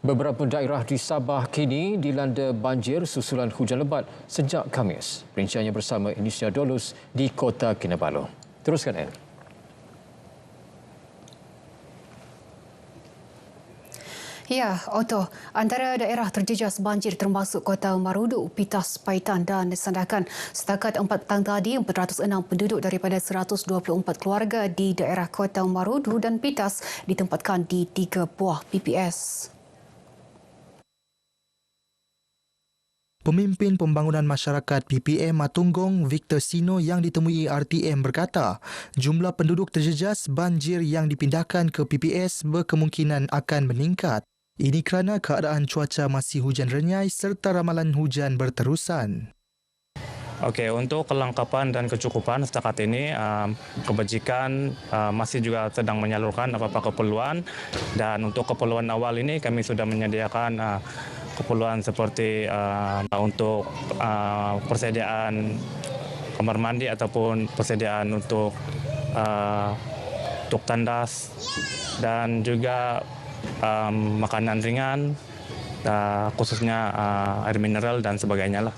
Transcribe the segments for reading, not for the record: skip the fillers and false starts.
Beberapa daerah di Sabah kini dilanda banjir susulan hujan lebat sejak Khamis. Perinciannya bersama Inisia Dolus di Kota Kinabalu. Teruskan, Anne. Ya, Otto. Antara daerah terjejas banjir termasuk Kota Marudu, Pitas, Paitan dan Sandakan. Setakat 4 petang tadi, 406 penduduk daripada 124 keluarga di daerah Kota Marudu dan Pitas ditempatkan di 3 buah PPS. Pemimpin Pembangunan Masyarakat PPM Matunggong, Victor Sino yang ditemui RTM berkata, jumlah penduduk terjejas banjir yang dipindahkan ke PPS berkemungkinan akan meningkat. Ini kerana keadaan cuaca masih hujan renyai serta ramalan hujan berterusan. Okey, untuk kelengkapan dan kecukupan setakat ini, kebajikan masih juga sedang menyalurkan apa-apa keperluan, dan untuk keperluan awal ini kami sudah menyediakan keperluan seperti untuk persediaan kamar mandi ataupun persediaan untuk tandas dan juga makanan ringan, khususnya air mineral dan sebagainya lah.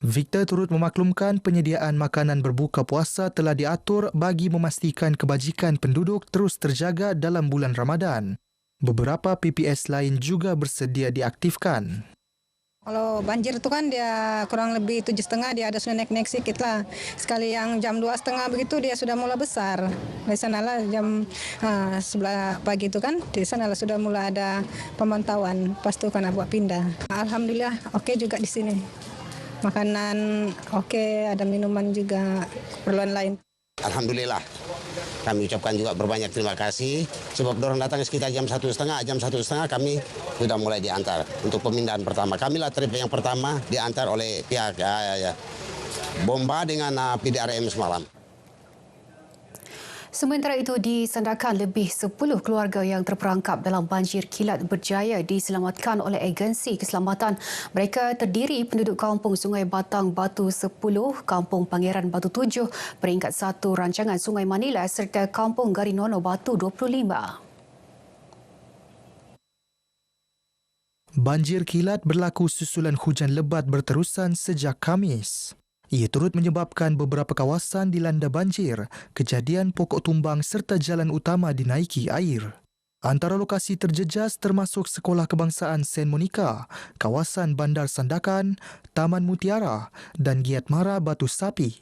Victor turut memaklumkan penyediaan makanan berbuka puasa telah diatur bagi memastikan kebajikan penduduk terus terjaga dalam bulan Ramadan. Beberapa PPS lain juga bersedia diaktifkan. Kalau banjir itu kan dia kurang lebih 7,5, dia ada sudah naik-naik sedikit lah. Sekali yang jam 2,5 begitu dia sudah mulai besar. Dari sanalah jam 11 pagi itu kan, di sanalah sudah mulai ada pemantauan. Pas itu kan buat pindah. Alhamdulillah oke juga di sini. Makanan oke, ada minuman juga, keperluan lain. Alhamdulillah. Kami ucapkan juga berbanyak terima kasih sebab dorang datang sekitar jam 1.30 kami sudah mulai diantar untuk pemindahan pertama. Kamilah trip yang pertama diantar oleh pihak Bomba dengan PDRM semalam. Sementara itu, di Sandakan, lebih 10 keluarga yang terperangkap dalam banjir kilat berjaya diselamatkan oleh agensi keselamatan. Mereka terdiri penduduk kampung Sungai Batang Batu 10, kampung Pangeran Batu 7, peringkat 1 rancangan Sungai Manila serta kampung Garinono Batu 25. Banjir kilat berlaku susulan hujan lebat berterusan sejak Khamis. Ia turut menyebabkan beberapa kawasan dilanda banjir, kejadian pokok tumbang serta jalan utama dinaiki air. Antara lokasi terjejas termasuk Sekolah Kebangsaan Saint Monica, kawasan Bandar Sandakan, Taman Mutiara dan Giat Mara Batu Sapi.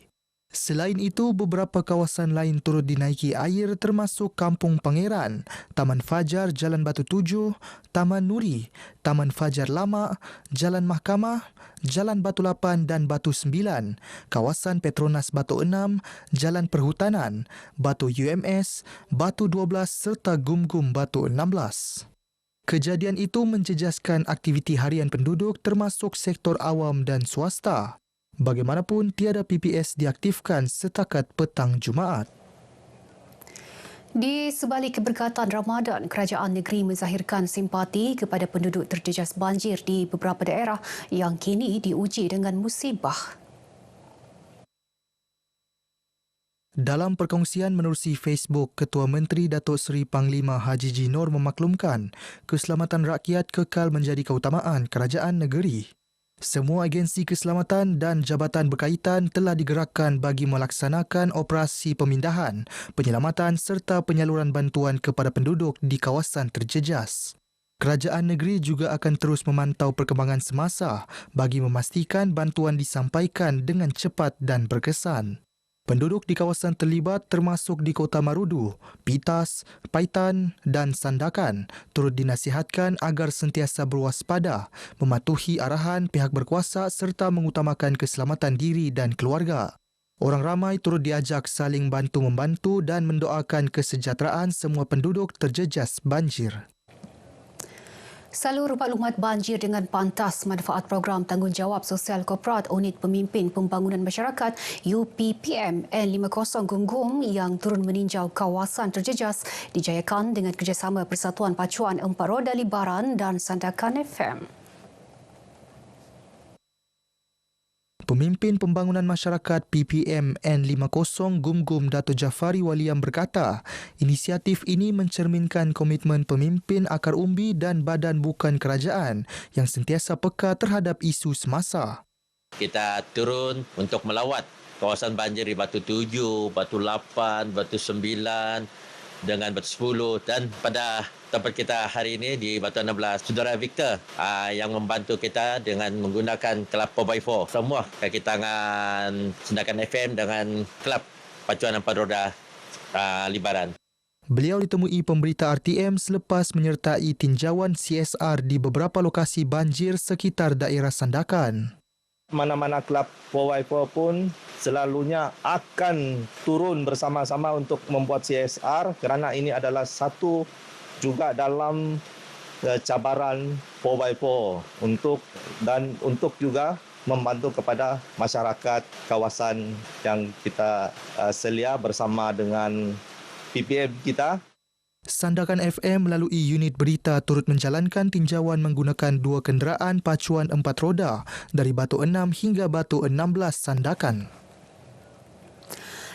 Selain itu, beberapa kawasan lain turut dinaiki air termasuk Kampung Pangeran, Taman Fajar Jalan Batu 7, Taman Nuri, Taman Fajar Lama, Jalan Mahkamah, Jalan Batu 8 dan Batu 9, kawasan Petronas Batu 6, Jalan Perhutanan, Batu UMS, Batu 12 serta Gum-Gum Batu 16. Kejadian itu menjejaskan aktiviti harian penduduk termasuk sektor awam dan swasta. Bagaimanapun, tiada PPS diaktifkan setakat petang Jumaat. Di sebalik keberkatan Ramadan, kerajaan negeri menzahirkan simpati kepada penduduk terjejas banjir di beberapa daerah yang kini diuji dengan musibah. Dalam perkongsian menerusi Facebook, Ketua Menteri Datuk Seri Panglima Haji G. Noor memaklumkan keselamatan rakyat kekal menjadi keutamaan kerajaan negeri. Semua agensi keselamatan dan jabatan berkaitan telah digerakkan bagi melaksanakan operasi pemindahan, penyelamatan serta penyaluran bantuan kepada penduduk di kawasan terjejas. Kerajaan negeri juga akan terus memantau perkembangan semasa bagi memastikan bantuan disampaikan dengan cepat dan berkesan. Penduduk di kawasan terlibat termasuk di Kota Marudu, Pitas, Paitan dan Sandakan turut dinasihatkan agar sentiasa berwaspada, mematuhi arahan pihak berkuasa serta mengutamakan keselamatan diri dan keluarga. Orang ramai turut diajak saling bantu-membantu dan mendoakan kesejahteraan semua penduduk terjejas banjir. Salur maklumat banjir dengan pantas manfaat program Tanggungjawab Sosial Korporat Unit Pemimpin Pembangunan Masyarakat UPPM N50 Gum-Gum yang turun meninjau kawasan terjejas dijayakan dengan kerjasama Persatuan Pacuan Empat Roda Libaran dan Sandakan FM. Pemimpin Pembangunan Masyarakat PPM N50 Gum Dato' Jafari Waliam berkata, inisiatif ini mencerminkan komitmen pemimpin akar umbi dan badan bukan kerajaan yang sentiasa peka terhadap isu semasa. Kita turun untuk melawat kawasan banjir di Batu 7, Batu 8, Batu 9 dengan Batu 10 dan pada tempat kita hari ini di Batu 16, Saudara Victor yang membantu kita dengan menggunakan kelab 4x4. Semua kaki tangan Sendakan FM dengan kelab pacuan 4 roda libaran. Beliau ditemui pemberita RTM selepas menyertai tinjauan CSR di beberapa lokasi banjir sekitar daerah Sandakan. Mana-mana kelab 4x4 pun selalunya akan turun bersama-sama untuk membuat CSR kerana ini adalah satu juga dalam cabaran 4x4 untuk juga membantu kepada masyarakat kawasan yang kita selia bersama dengan PPM kita. Sandakan FM melalui unit berita turut menjalankan tinjauan menggunakan 2 kenderaan pacuan 4 roda dari Batu 6 hingga Batu 16 Sandakan.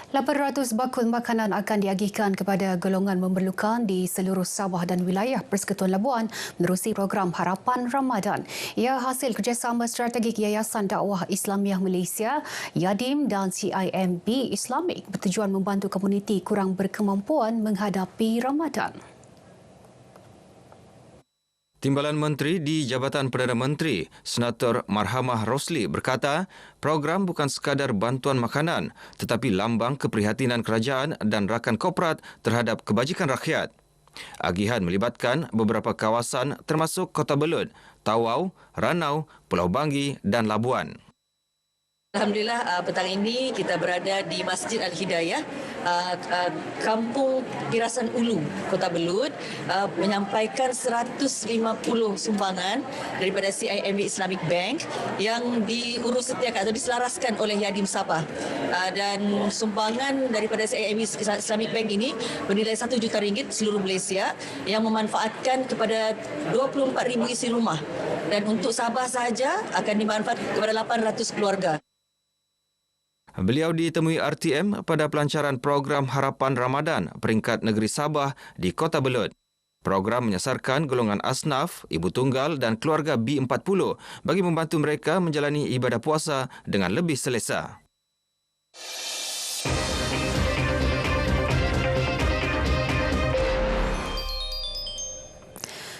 800 bakul makanan akan diagihkan kepada golongan memerlukan di seluruh Sabah dan wilayah Persekutuan Labuan menerusi program Harapan Ramadan. Ia hasil kerjasama strategik Yayasan Dakwah Islamiah Malaysia, YADIM dan CIMB Islamik bertujuan membantu komuniti kurang berkemampuan menghadapi Ramadan. Timbalan Menteri di Jabatan Perdana Menteri, Senator Marhamah Rosli berkata, program bukan sekadar bantuan makanan tetapi lambang keprihatinan kerajaan dan rakan korporat terhadap kebajikan rakyat. Agihan melibatkan beberapa kawasan termasuk Kota Belud, Tawau, Ranau, Pulau Banggi dan Labuan. Alhamdulillah petang ini kita berada di Masjid Al-Hidayah, Kampung Pirasan Ulu, Kota Belud, menyampaikan 150 sumbangan daripada CIMB Islamic Bank yang diurus setiap atau diselaraskan oleh Yadim Sabah. Dan sumbangan daripada CIMB Islamic Bank ini bernilai RM1 juta seluruh Malaysia yang memanfaatkan kepada 24,000 isi rumah. Dan untuk Sabah sahaja akan dimanfaatkan kepada 800 keluarga. Beliau ditemui RTM pada pelancaran program Harapan Ramadan peringkat negeri Sabah di Kota Belud. Program menyasarkan golongan asnaf, ibu tunggal dan keluarga B40 bagi membantu mereka menjalani ibadah puasa dengan lebih selesa.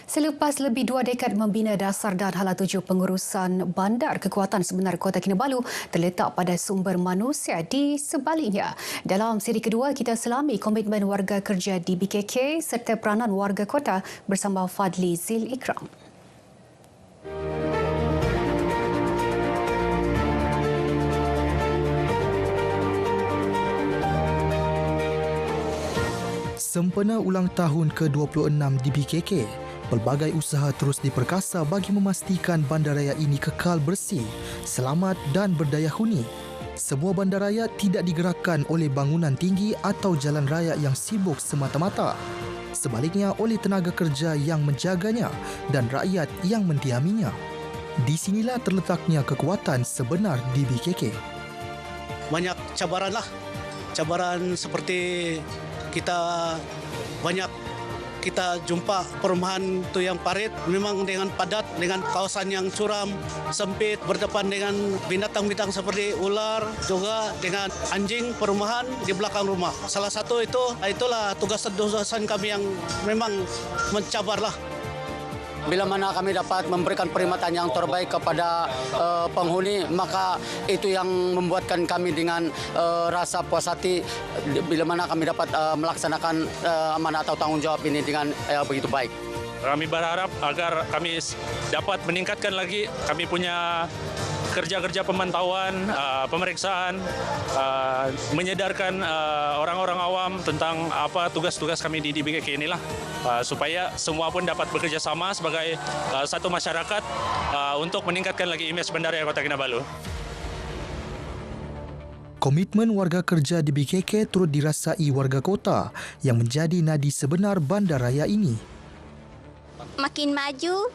Selepas lebih 2 dekad membina dasar dan hala tuju pengurusan bandar, kekuatan sebenar Kota Kinabalu terletak pada sumber manusia di sebaliknya. Dalam siri kedua, kita selami komitmen warga kerja di BKK serta peranan warga kota bersama Fadli Zil Ikram. Sempena ulang tahun ke-26 di BKK, pelbagai usaha terus diperkasa bagi memastikan bandaraya ini kekal bersih, selamat dan berdaya huni. Sebuah bandaraya tidak digerakkan oleh bangunan tinggi atau jalan raya yang sibuk semata-mata. Sebaliknya oleh tenaga kerja yang menjaganya dan rakyat yang mendiaminya. Di sinilah terletaknya kekuatan sebenar di BKK. Banyak cabaran seperti kita jumpa perumahan tu yang parit memang dengan padat, dengan kawasan yang curam, sempit, berdepan dengan binatang-binatang seperti ular, juga dengan anjing perumahan di belakang rumah. Salah satu itulah tugasan kami yang memang mencabarlah. Bila mana kami dapat memberikan perkhidmatan yang terbaik kepada penghuni, maka itu yang membuatkan kami dengan rasa puas hati bila mana kami dapat melaksanakan amanah atau tanggungjawab ini dengan begitu baik. Kami berharap agar kami dapat meningkatkan lagi kami punya kerja-kerja pemantauan, pemeriksaan, menyedarkan orang-orang awam tentang apa tugas-tugas kami di BKK inilah, supaya semua pun dapat bekerja sama sebagai satu masyarakat untuk meningkatkan lagi imej bandaraya Kota Kinabalu. Komitmen warga kerja di BKK turut dirasai warga kota yang menjadi nadi sebenar bandaraya ini. Makin maju,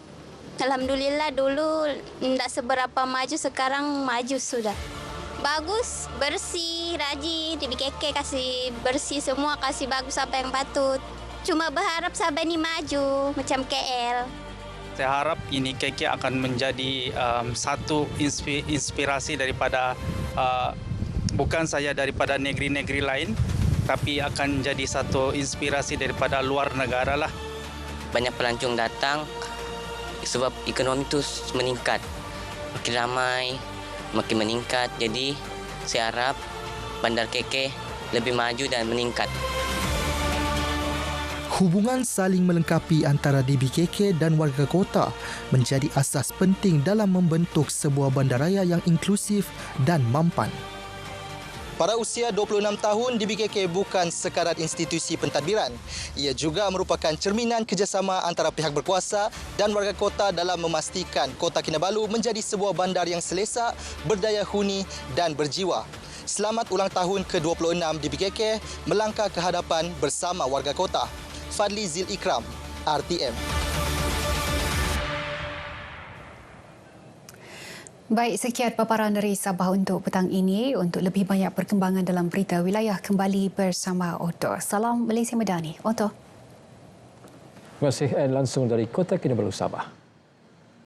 Alhamdulillah dulu tidak seberapa maju, sekarang maju sudah. Bagus, bersih, rajin, DBKK kasih bersih semua, kasih bagus apa yang patut. Cuma berharap Sabah ini maju macam KL. Saya harap ini KK akan menjadi satu inspirasi daripada bukan saja daripada negeri-negeri lain, tapi akan jadi satu inspirasi daripada luar negara lah. Banyak pelancong datang sebab ekonomi itu meningkat, makin ramai, makin meningkat. Jadi saya harap Bandar KK lebih maju dan meningkat. Hubungan saling melengkapi antara DBKK dan warga kota menjadi asas penting dalam membentuk sebuah bandaraya yang inklusif dan mampan. Pada usia 26 tahun, DBKK bukan sekadar institusi pentadbiran. Ia juga merupakan cerminan kerjasama antara pihak berkuasa dan warga kota dalam memastikan Kota Kinabalu menjadi sebuah bandar yang selesa, berdaya huni dan berjiwa. Selamat ulang tahun ke-26 DBKK melangkah ke hadapan bersama warga kota. Fadli Zil Ikram, RTM. Baik, sekian paparan dari Sabah untuk petang ini. Untuk lebih banyak perkembangan dalam berita wilayah, kembali bersama Otto. Salam Malaysia Madani. Otto. Terima kasih langsung dari Kota Kinabalu, Sabah.